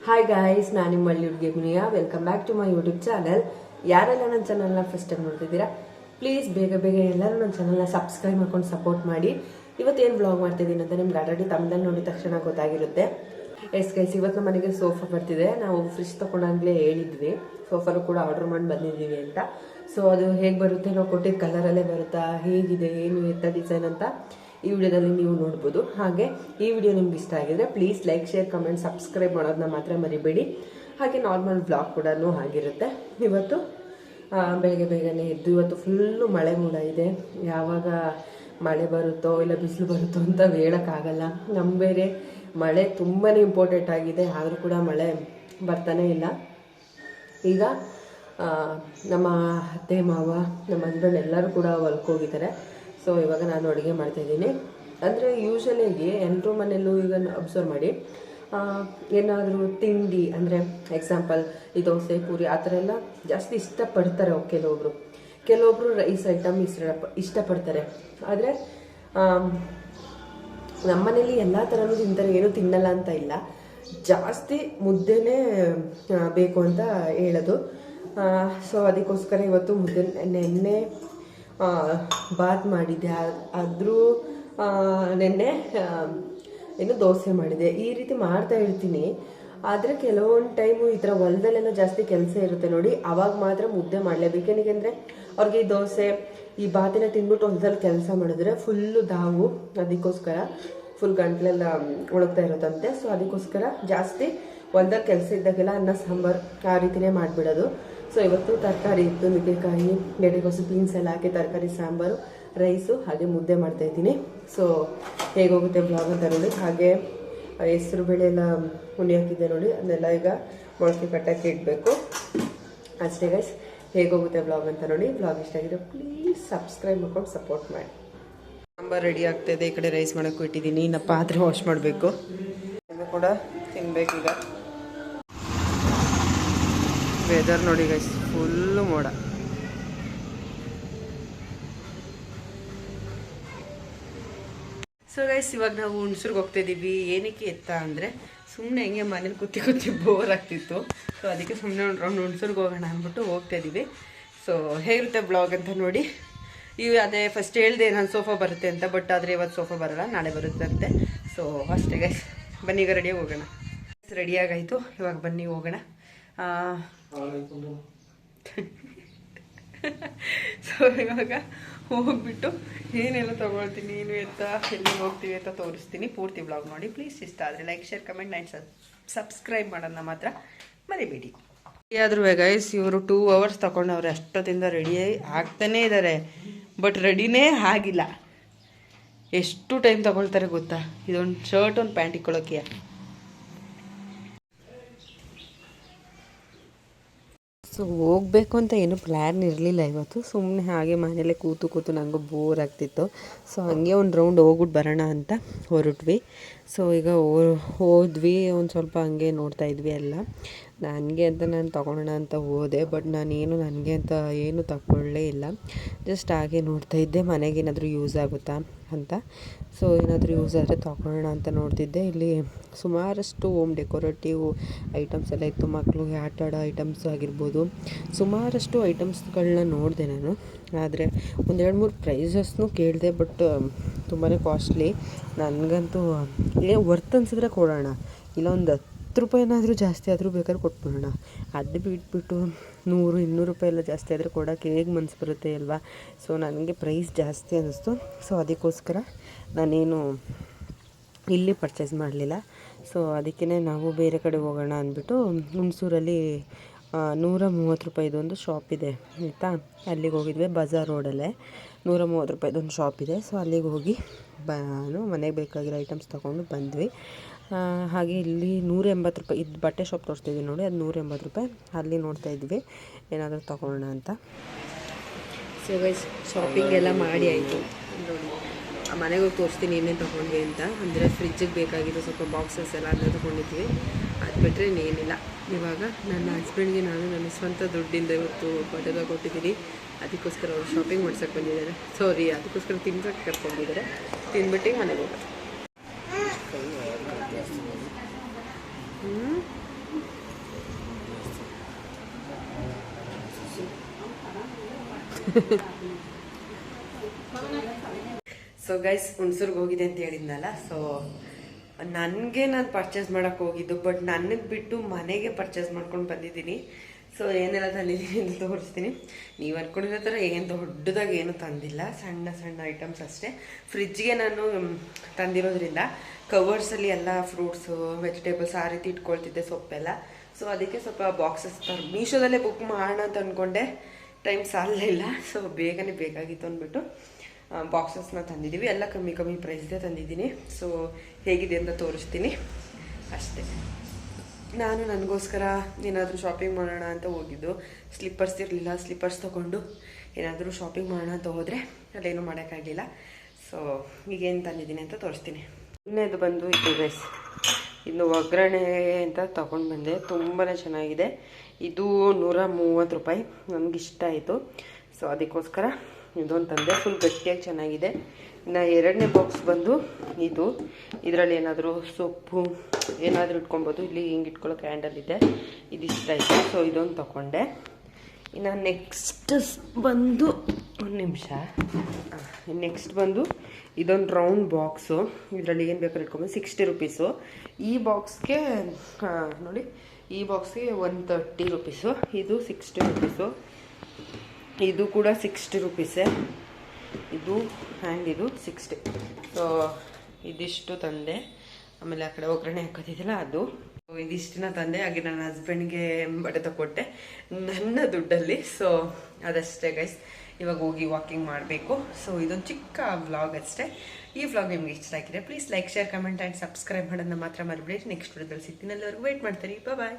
Hi guys, ನಾನು ನಿಮ್ಮ ಹುಡುಗಿ Guniya. Welcome back to my YouTube channel. ಯಾರೆಲ್ಲ ನನ್ನ ಚಾನಲ್ನ ಫಸ್ಟ್ ಟೈಮ್ ನೋಡ್ತಿದ್ದೀರಾ, ಪ್ಲೀಸ್ ಬೇಗ ಬೇಗ ಎಲ್ಲರೂ ನನ್ನ ಚಾನಲ್ನ ಸಬ್ಸ್ಕ್ರೈಬ್ ಮಾಡ್ಕೊಂಡು ಸಪೋರ್ಟ್ ಮಾಡಿ. ಇವತ್ತೇನು ವ್ಲಾಗ್ ಮಾಡ್ತಿದ್ದೀನಿ ಅಂತ ನಿಮ್ಗೆ ಆಲ್ರೆಡಿ ತಮ್ಮದಲ್ಲಿ ನೋಡಿದ ತಕ್ಷಣ ಗೊತ್ತಾಗಿರುತ್ತೆ. ಎಸ್ ಗೈಸ್, ಇವತ್ತು ನಮ್ಮ ಮನೆಗೆ ಸೋಫಾ ಬರ್ತಿದೆ. ನಾವು ಫ್ರಿಜ್ ತೊಗೊಂಡಾಗಲೇ ಹೇಳಿದ್ವಿ ಸೋಫಾನು ಕೂಡ ಆರ್ಡರ್ ಮಾಡಿ ಬಂದಿದ್ದೀವಿ ಅಂತ. ಸೊ ಅದು ಹೇಗೆ ಬರುತ್ತೆ, ನಾವು ಕೊಟ್ಟಿದ್ದ ಕಲರಲ್ಲೇ ಬರುತ್ತಾ, ಹೇಗಿದೆ, ಏನು ಎತ್ತ ಡಿಸೈನ್ ಅಂತ ಈ ವಿಡಿಯೋದಲ್ಲಿ ನೀವು ನೋಡ್ಬೋದು. ಹಾಗೆ ಈ ವಿಡಿಯೋ ನಿಮ್ಗೆ ಇಷ್ಟ ಆಗಿದ್ರೆ please like, share, comment, subscribe ಮಾಡೋದನ್ನ ಮಾತ್ರ ಮರಿಬೇಡಿ. ಹಾಗೆ ನಾರ್ಮಲ್ ವ್ಲಾಗ್ ಕೂಡ ಆಗಿರುತ್ತೆ. ಇವತ್ತು ಬೇಗನೆ ಎದ್ದು, ಇವತ್ತು ಫುಲ್ಲು ಮಳೆ ಮೂಡ ಇದೆ. ಯಾವಾಗ ಮಳೆ ಬರುತ್ತೋ ಇಲ್ಲ ಬಿಸಿಲು ಬರುತ್ತೋ ಅಂತ ಹೇಳೋಕ್ಕಾಗಲ್ಲ. ನಮ್ಮ ಬೇರೆ ಮಳೆ ತುಂಬಾ ಇಂಪಾರ್ಟೆಂಟ್ ಆಗಿದೆ, ಆದರೂ ಕೂಡ ಮಳೆ ಬರ್ತಾನೆ ಇಲ್ಲ. ಈಗ ನಮ್ಮ ಅತ್ತೆ ಮಾವ, ನಮ್ಮ ಹಸ್ಬೆಂಡ್ ಎಲ್ಲರೂ ಕೂಡ ಹೊಲಕ್ಕೆ ಹೋಗಿದ್ದಾರೆ. ಸೊ ಇವಾಗ ನಾನು ಅಡುಗೆ ಮಾಡ್ತಾಯಿದ್ದೀನಿ. ಅಂದರೆ ಯೂಶ್ವಲಿಯಾಗಿ ಎಲ್ಲರೂ ಮನೆಯಲ್ಲೂ ಈಗ ಅಬ್ಸರ್ವ್ ಮಾಡಿ, ಏನಾದರೂ ತಿಂಡಿ ಅಂದರೆ ಎಕ್ಸಾಂಪಲ್ ಈ ದೋಸೆ, ಪೂರಿ ಆ ಥರ ಎಲ್ಲ ಜಾಸ್ತಿ ಇಷ್ಟಪಡ್ತಾರೆ. ಕೆಲವೊಬ್ಬರು ರೈಸ್ ಐಟಮ್ ಇಷ್ಟಪಡ್ತಾರೆ. ಆದರೆ ನಮ್ಮನೇಲಿ ಎಲ್ಲ ಥರನೂ ತಿಂತಾರೆ, ಏನೂ ತಿನ್ನಲ್ಲ ಅಂತ ಇಲ್ಲ. ಜಾಸ್ತಿ ಮುದ್ದೆನೇ ಬೇಕು ಅಂತ ಹೇಳೋದು. ಸೊ ಅದಕ್ಕೋಸ್ಕರ ಇವತ್ತು ಮುದ್ದೆ, ನೆನ್ನೆ ಬಾತ್ ಮಾಡಿದ್ದೆ, ಆದರೂ ನೆನ್ನೆ ಏನು ದೋಸೆ ಮಾಡಿದೆ. ಈ ರೀತಿ ಮಾಡ್ತಾ ಇರ್ತೀನಿ. ಆದರೆ ಕೆಲವೊಂದು ಟೈಮು ಈ ಥರ ಹೊಲದಲ್ಲೆಲ್ಲ ಜಾಸ್ತಿ ಕೆಲಸ ಇರುತ್ತೆ ನೋಡಿ, ಅವಾಗ ಮಾತ್ರ ಮುದ್ದೆ ಮಾಡಲೇಬೇಕು. ಏನಕ್ಕೆ ಅವ್ರಿಗೆ ಈ ದೋಸೆ, ಈ ಬಾತಿನ ತಿಂದ್ಬಿಟ್ಟು ಹೊಲದಲ್ಲಿ ಕೆಲಸ ಮಾಡಿದ್ರೆ ಫುಲ್ಲು ದಾವು. ಅದಕ್ಕೋಸ್ಕರ ಫುಲ್ ಗಂಟ್ಲೆಲ್ಲ ಒಣಗ್ತಾ ಇರುತ್ತಂತೆ. ಸೊ ಅದಕ್ಕೋಸ್ಕರ ಜಾಸ್ತಿ ಹೊಲದಲ್ಲಿ ಕೆಲಸ ಇದ್ದಾಗೆಲ್ಲ ಅನ್ನ ಸಾಂಬಾರು ಆ ರೀತಿನೇ ಮಾಡಿಬಿಡೋದು. ಸೊ ಇವತ್ತು ತರಕಾರಿ ಇತ್ತು, ನುಗ್ಗೆಕಾಯಿ, ಗೆಡ್ಡೆಕೋಸು, ಬೀನ್ಸ್ ಎಲ್ಲ ಹಾಕಿ ತರಕಾರಿ ಸಾಂಬಾರು, ರೈಸು, ಹಾಗೆ ಮುದ್ದೆ ಮಾಡ್ತಾಯಿದ್ದೀನಿ. ಸೊ ಹೇಗೋಗುತ್ತೆ ಬ್ಲಾಗ್ ಅಂತ ನೋಡಿ. ಹಾಗೆ ಹೆಸರು ಬೇಳೆ ಎಲ್ಲ ಹುಳಿ ಹಾಕಿದ್ದೆ ನೋಡಿ, ಅದನ್ನೆಲ್ಲ ಈಗ ಮೊಳಕೆ ಕಟ್ಟಕ್ಕೆ ಇಡಬೇಕು. ಅಷ್ಟೇ ಗೈಸ್, ಹೇಗೋಗುತ್ತೆ ಬ್ಲಾಗ್ ಅಂತ ನೋಡಿ. ಬ್ಲಾಗ್ ಇಷ್ಟ ಆಗಿದೆ ಪ್ಲೀಸ್ ಸಬ್ಸ್ಕ್ರೈಬ್ ಮಾಡ್ಕೊಂಡು ಸಪೋರ್ಟ್ ಮಾಡಿ. ಸಾಂಬಾರು ರೆಡಿ ಆಗ್ತಾಯಿದೆ. ಈ ಕಡೆ ರೈಸ್ ಮಾಡೋಕ್ಕೂ ಇಟ್ಟಿದ್ದೀನಿ. ಇನ್ನು ಪಾತ್ರೆ ವಾಶ್ ಮಾಡಬೇಕು, ಅದು ಕೂಡ ತಿನ್ನಬೇಕೀಗ. ವೆದರ್ ನೋಡಿ ಗೈಸ್, ಫುಲ್ಲು ಮೋಡ. ಸೊ ಗೈಸ್, ಇವಾಗ ನಾವು ಹುಣ್ಸೂರ್ಗೆ ಹೋಗ್ತಾಯಿದ್ದೀವಿ. ಏನಕ್ಕೆ ಎತ್ತ ಅಂದರೆ ಸುಮ್ಮನೆ ಹೆಂಗೆ ಮನೇಲಿ ಕೂತಿ ಬೋರ್ ಆಗ್ತಿತ್ತು. ಸೊ ಅದಕ್ಕೆ ಸುಮ್ಮನೆ ಒಂದು ರೌಂಡ್ ಹುಣ್ಸೂರ್ಗೆ ಹೋಗೋಣ ಅಂದ್ಬಿಟ್ಟು ಹೋಗ್ತಾಯಿದ್ದೀವಿ. ಸೊ ಹೇಗಿರುತ್ತೆ ಬ್ಲಾಗ್ ಅಂತ ನೋಡಿ. ಅದೇ ಫಸ್ಟ್ ಹೇಳಿದೆ ನಾನು ಸೋಫಾ ಬರುತ್ತೆ ಅಂತ, ಬಟ್ ಆದರೆ ಇವತ್ತು ಸೋಫಾ ಬರೋಲ್ಲ, ನಾಳೆ ಬರುತ್ತಂತೆ. ಸೊ ಅಷ್ಟೇ ಗೈಸ್, ಬನ್ನಿ ಈಗ ರೆಡಿಯಾಗಿ ಹೋಗೋಣ. ರೆಡಿಯಾಗಾಯಿತು, ಇವಾಗ ಬನ್ನಿ ಹೋಗೋಣ. ಸೊ ಇವಾಗ ಹೋಗ್ಬಿಟ್ಟು ಏನೆಲ್ಲ ತೊಗೊಳ್ತೀನಿ, ಏನು ಎತ್ತ, ಎಲ್ಲಿ ಹೋಗ್ತೀವಿ ಅಂತ ತೋರಿಸ್ತೀನಿ. ಪೂರ್ತಿ ಬ್ಲಾಗ್ ನೋಡಿ ಪ್ಲೀಸ್. ಇಷ್ಟ ಆದರೆ like, share, comment and subscribe ಮಾಡೋದನ್ನ ಮಾತ್ರ ಮರಿಬೇಡಿ. ಆದರೂ ಗೈಸ್, ಇವರು 2 hours ತಗೊಂಡವ್ರೆ. ಅಷ್ಟೊತ್ತಿಂದ ರೆಡಿ ಆಗ್ತಾನೇ ಇದ್ದಾರೆ, ಬಟ್ ರೆಡಿನೇ ಆಗಿಲ್ಲ. ಎಷ್ಟು ಟೈಮ್ ತಗೊಳ್ತಾರೆ ಗೊತ್ತಾ, ಇದೊಂದು ಶರ್ಟ್, ಒಂದು ಪ್ಯಾಂಟ್ ಇಕ್ಕೊಳ್ಳೋಕ್ಕೆ. ಸೊ ಹೋಗಬೇಕು ಅಂತ ಏನೂ ಪ್ಲ್ಯಾನ್ ಇರಲಿಲ್ಲ ಇವತ್ತು. ಸುಮ್ಮನೆ ಹಾಗೆ ಮನೇಲೆ ಕೂತು ನನಗೂ ಬೋರ್ ಆಗ್ತಿತ್ತು. ಸೊ ಹಂಗೆ ಒಂದು ರೌಂಡ್ ಹೋಗ್ಬಿಟ್ಟು ಬರೋಣ ಅಂತ ಹೊರಟ್ವಿ. ಸೊ ಈಗ ಹೋದ್ವಿ, ಒಂದು ಸ್ವಲ್ಪ ಹಂಗೆ ನೋಡ್ತಾಯಿದ್ವಿ ಎಲ್ಲ. ನನಗೆ ಅಂತ ನಾನು ತೊಗೊಳೋಣ ಅಂತ ಹೋದೆ, ಬಟ್ ನನಗೆ ಅಂತ ಏನು ತಗೊಳ್ಳೇ ಇಲ್ಲ. ಜಸ್ಟ್ ಹಾಗೆ ನೋಡ್ತಾಯಿದ್ದೆ, ಮನೆಗೇನಾದರೂ ಯೂಸ್ ಆಗುತ್ತಾ ಅಂತ. ಸೊ ಏನಾದರೂ ಯೂಸ್ ಆದರೆ ತೊಗೊಳ್ಳೋಣ ಅಂತ ನೋಡ್ತಿದ್ದೆ. ಇಲ್ಲಿ ಸುಮಾರಷ್ಟು ಹೋಮ್ ಡೆಕೋರೇಟಿವ್ ಐಟಮ್ಸ್ ಎಲ್ಲ ಇತ್ತು. ಮಕ್ಕಳಿಗೆ ಆಟ ಆಡೋ ಐಟಮ್ಸ್ ಆಗಿರ್ಬೋದು, ಸುಮಾರಷ್ಟು ಐಟಮ್ಸ್ಗಳನ್ನ ನೋಡಿದೆ ನಾನು. ಆದರೆ 1-2-3 ಪ್ರೈಸಸ್ನೂ ಕೇಳಿದೆ, ಬಟ್ ತುಂಬಾ ಕಾಸ್ಟ್ಲಿ. ನನಗಂತೂ ವರ್ತ್ ಅನ್ಸಿದ್ರೆ ಕೊಡೋಣ, ಇಲ್ಲ ಒಂದು 10 ರೂಪಾಯಿನಾದರೂ ಜಾಸ್ತಿ ಆದರೂ ಬೇಕಾದ್ರೆ ಕೊಟ್ಬಿಡೋಣ. ಅದು ಬಿಟ್ಬಿಟ್ಟು 100-200 ರೂಪಾಯಿ ಎಲ್ಲ ಜಾಸ್ತಿ ಆದರೆ ಕೊಡೋಕ್ಕೆ ಹೇಗೆ ಮನಸ್ಸು ಬರುತ್ತೆ ಅಲ್ವಾ. ಸೊ ನನಗೆ ಪ್ರೈಸ್ ಜಾಸ್ತಿ ಅನ್ನಿಸ್ತು. ಸೊ ಅದಕ್ಕೋಸ್ಕರ ನಾನೇನು ಇಲ್ಲಿ ಪರ್ಚೇಸ್ ಮಾಡಲಿಲ್ಲ. ಸೊ ಅದಕ್ಕೇ ನಾವು ಬೇರೆ ಕಡೆ ಹೋಗೋಣ ಅಂದ್ಬಿಟ್ಟು ಹುಣಸೂರಲ್ಲಿ 130 ರೂಪಾಯಿದೊಂದು ಶಾಪ್ ಇದೆ ಆಯಿತಾ, ಅಲ್ಲಿಗೆ ಹೋಗಿದ್ವಿ. ಬಜಾರ್ ರೋಡಲ್ಲೇ 130 ರೂಪಾಯಿದೊಂದು ಶಾಪ್ ಇದೆ. ಸೊ ಅಲ್ಲಿಗೆ ಹೋಗಿ ಮನೆಗೆ ಬೇಕಾಗಿರೋ ಐಟಮ್ಸ್ ತೊಗೊಂಡು ಬಂದ್ವಿ. ಹಾಗೆ ಇಲ್ಲಿ 180 ರೂಪಾಯಿ ಇದು ಬಟ್ಟೆ ಶಾಪ್ ತೋರಿಸ್ತಿದ್ವಿ ನೋಡಿ, ಅದು 180 ರೂಪಾಯಿ. ಅಲ್ಲಿ ನೋಡ್ತಾಯಿದ್ವಿ ಏನಾದರೂ ತೊಗೊಳ್ಳೋಣ ಅಂತ. ಸೊ ಗೈಸ್, ಶಾಪಿಂಗ್ ಎಲ್ಲ ಮಾಡಿ ಆಯಿತು ನೋಡಿ. ಮನೆಗೆ ಹೋಗಿ ತೋರಿಸ್ತೀನಿ ಏನೇನು ತೊಗೊಂಡ್ವಿ ಅಂತ. ಅಂದರೆ ಫ್ರಿಜ್ಜಿಗೆ ಬೇಕಾಗಿದ್ದು ಸ್ವಲ್ಪ ಬಾಕ್ಸಸ್ ಎಲ್ಲ ಅದನ್ನ ತೊಗೊಂಡಿದ್ವಿ. ಅದು ಬಿಟ್ಟರೆ ಇನ್ನೇನಿಲ್ಲ. ಇವಾಗ ನನ್ನ ಹಸ್ಬೆಂಡ್ಗೆ ನನ್ನ ಸ್ವಂತ ದುಡ್ಡಿಂದ ಇವತ್ತು ಬಟ್ಟೆ ಕೊಟ್ಟಿದ್ದೀನಿ. ಅದಕ್ಕೋಸ್ಕರ ಅವರು ಶಾಪಿಂಗ್ ಮಾಡ್ಸೋಕ್ಕೆ ಬಂದಿದ್ದಾರೆ. ಅದಕ್ಕೋಸ್ಕರ ತಿನ್ಸೋಕ್ಕೆ ಕರ್ಕೊಂಡಿದ್ದಾರೆ. ತಿಂದ್ಬಿಟ್ಟು ಮನೆಗೆ ಹೋಗೋದು. ಸೊ ಗೈಸ್ ಹುಣಸೂರ್ಗೆ ಹೋಗಿದೆ ಅಂತ ಹೇಳಿದ್ನಲ್ಲ. ಸೊ ನನಗೆ ನಾನು ಪರ್ಚೇಸ್ ಮಾಡೋಕ್ಕೆ ಹೋಗಿದ್ದು, ಬಟ್ ನನಗೆ ಬಿಟ್ಟು ಮನೆಗೆ ಪರ್ಚೇಸ್ ಮಾಡ್ಕೊಂಡು ಬಂದಿದ್ದೀನಿ. ಸೊ ಏನೆಲ್ಲ ತಂದಿದ್ದೀನಿ ಅಂತ ತೋರಿಸ್ತೀನಿ. ನೀವು ಅಂದ್ಕೊಂಡಿರೋ ಥರ ಏನು ದೊಡ್ಡದಾಗಿ ಏನು ತಂದಿಲ್ಲ, ಸಣ್ಣ ಸಣ್ಣ ಐಟಮ್ಸ್ ಅಷ್ಟೇ. ಫ್ರಿಜ್ಗೆ ನಾನು ತಂದಿರೋದ್ರಿಂದ ಕವರ್ಸಲ್ಲಿ ಎಲ್ಲ ಫ್ರೂಟ್ಸು ವೆಜಿಟೇಬಲ್ಸ್ ಆ ರೀತಿ ಇಟ್ಕೊಳ್ತಿದ್ದೆ, ಸೊಪ್ಪೆಲ್ಲ. ಸೊ ಅದಕ್ಕೆ ಸ್ವಲ್ಪ ಬಾಕ್ಸಸ್ ಮೀಶೋದಲ್ಲೇ ಬುಕ್ ಮಾಡೋಣ ಅಂತ ಅಂದ್ಕೊಂಡೆ, ಟೈಮ್ ಸಾಲಲಿಲ್ಲ. ಸೊ ಬೇಗನೆ ಬೇಕಾಗಿತ್ತು ಅಂದ್ಬಿಟ್ಟು ಬಾಕ್ಸಸ್ನ ತಂದಿದ್ದೀವಿ. ಎಲ್ಲ ಕಮ್ಮಿ ಕಮ್ಮಿ ಪ್ರೈಸ್ದೇ ತಂದಿದ್ದೀನಿ. ಸೊ ಹೇಗಿದೆ ಅಂತ ತೋರಿಸ್ತೀನಿ ಅಷ್ಟೇ. ನಾನು ನನಗೋಸ್ಕರ ಏನಾದರೂ ಶಾಪಿಂಗ್ ಮಾಡೋಣ ಅಂತ ಹೋಗಿದ್ದು, ಸ್ಲಿಪ್ಪರ್ಸ್ ಇರಲಿಲ್ಲ. ಸ್ಲಿಪ್ಪರ್ಸ್ ತೊಗೊಂಡು ಏನಾದರೂ ಶಾಪಿಂಗ್ ಮಾಡೋಣ ಅಂತ ಹೋದರೆ ಅಲ್ಲೇನೂ ಮಾಡೋಕ್ಕಾಗಲಿಲ್ಲ. ಸೊ ಈಗೇನು ತಂದಿದ್ದೀನಿ ಅಂತ ತೋರಿಸ್ತೀನಿ. ಇನ್ನೇದು ಬಂದು ಇದು ಗೈಸ್, ಇನ್ನು ಒಗ್ಗರಣೆ ಅಂತ ತೊಗೊಂಡು ಬಂದೆ. ತುಂಬಾ ಚೆನ್ನಾಗಿದೆ. ಇದು 130 ರೂಪಾಯಿ. ನನಗಿಷ್ಟ ಆಯಿತು. ಸೊ ಅದಕ್ಕೋಸ್ಕರ ಇದೊಂದು ತಂದೆ. ಫುಲ್ ಗಟ್ಟಿಯಾಗಿ ಚೆನ್ನಾಗಿದೆ. ಇನ್ನು ಎರಡನೇ ಬಾಕ್ಸ್ ಬಂದು ಇದು. ಇದರಲ್ಲಿ ಏನಾದರೂ ಸೊಪ್ಪು ಏನಾದರೂ ಇಟ್ಕೊಬೋದು. ಇಲ್ಲಿ ಹಿಂಗೆ ಇಟ್ಕೊಳ್ಳೋ ಕ್ಯಾಂಡಲ್ ಇದೆ, ಇದಿಷ್ಟ ಆಯಿತು. ಸೊ ಇದೊಂದು ತೊಗೊಂಡೆ. ಇನ್ನು ನೆಕ್ಸ್ಟ್ ಬಂದು ಒಂದು ನಿಮಿಷ, ನೆಕ್ಸ್ಟ್ ಬಂದು ಇದೊಂದು ರೌಂಡ್ ಬಾಕ್ಸು. ಇದರಲ್ಲಿ ಏನು ಬೇಕಾದ್ರೂ ಇಟ್ಕೊಬೋದು. 60 ರೂಪೀಸು. ಈ ಬಾಕ್ಸ್ಗೆ ನೋಡಿ, ಈ ಬಾಕ್ಸ್ಗೆ 130 ರೂಪೀಸು. ಇದು 60 ರೂಪೀಸು. ಇದು ಕೂಡ 60 ರೂಪೀಸೇ. ಇದು ಆ್ಯಂಡ್ ಇದು 60. ಸೊ ಇದಿಷ್ಟು ತಂದೆ. ಆಮೇಲೆ ಆ ಕಡೆ ಒಗ್ಗರಣೆ ಹಾಕೋತಿದ್ದಿಲ್ಲ ಅದು. ಇದಿಷ್ಟನ್ನ ತಂದೆ. ಹಾಗೆ ನನ್ನ ಹಸ್ಬೆಂಡ್ಗೆ ಬಟ್ಟೆ ತಗೊಟ್ಟೆ ನನ್ನ ದುಡ್ಡಲ್ಲಿ. ಸೊ ಅದಷ್ಟೇ ಗೈಸ್. ಇವಾಗ ಹೋಗಿ ವಾಕಿಂಗ್ ಮಾಡಬೇಕು. ಸೊ ಇದೊಂದು ಚಿಕ್ಕ ವ್ಲಾಗ್ ಅಷ್ಟೇ. ಈ ವ್ಲಾಗ್ ನಿಮ್ಗೆ ಇಷ್ಟ ಆಗಿದೆ please like, share, comment and subscribe ಮಾಡೋದನ್ನ ಮಾತ್ರ ಮರಿಬೇಡಿ. ನೆಕ್ಸ್ಟ್ ವಿಡಿಯೋದಲ್ಲಿ ಸಿಗ್ತೀನಿ. ಎಲ್ಲರಿಗೂ ವೆಯ್ಟ್ ಮಾಡ್ತೀರಿ. ಬಾಯ್.